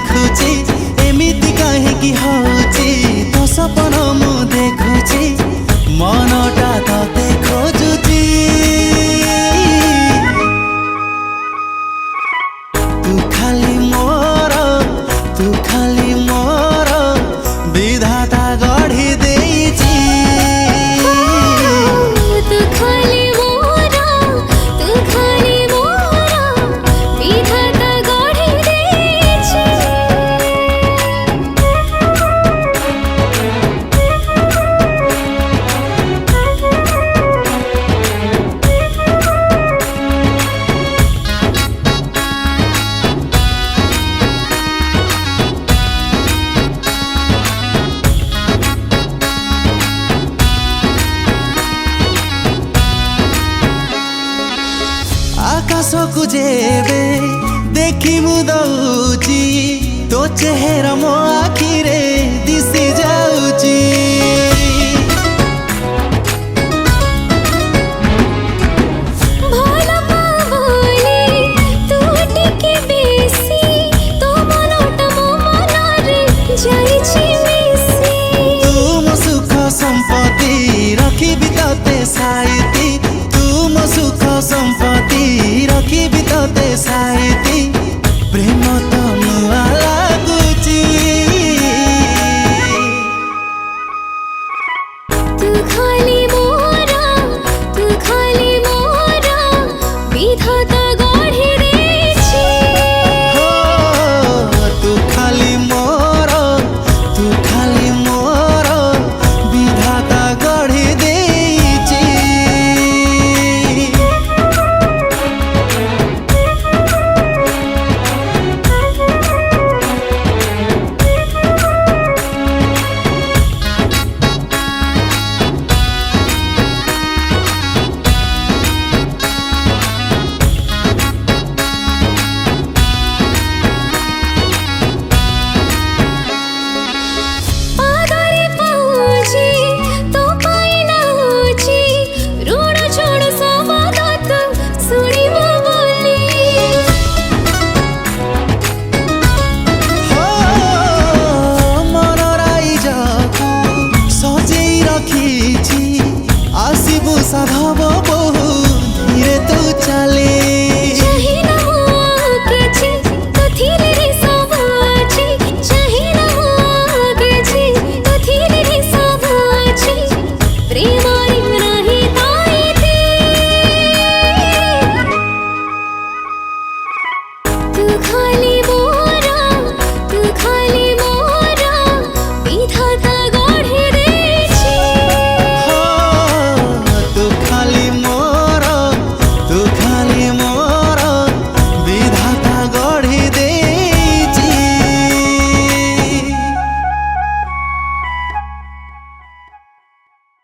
देखुची एमिति काहेकि होची तो सपन मु देखुची मनटा तते खोजुची तू खाली मोर विधाता गढ़ी देइची तू खाली मोर विधाता गढ़ी देइची आकाश को जेबे देखी मुदौची तो चेहरा मो आखिरे दिसी जाऊची भल पावली तू टिके बेसी तो मनटा मो मनरे जाइछि मिसी तुम सुख संपत्ति रखिबि तते साइती तुम सुख संपत्ति रखिबि तते साइती प्रेम त नुआ लागुची तू खाली मोर विधाता गढ़ी देइछि हो तू खाली मोर विधाता गढ़ी देइची पादरे पाउछि तो पाइना होछि ऋण छोड़ समादत सुनिबो बोली हो मन राइजकु सजेई रखिछि आसिबु साधव बहु धीरे तू चले चाहिना हो किछि कथिले रे सब अछि चाहिना हो किछि कथिले रे सब अछि प्रेमाई रही ताईते तू खाली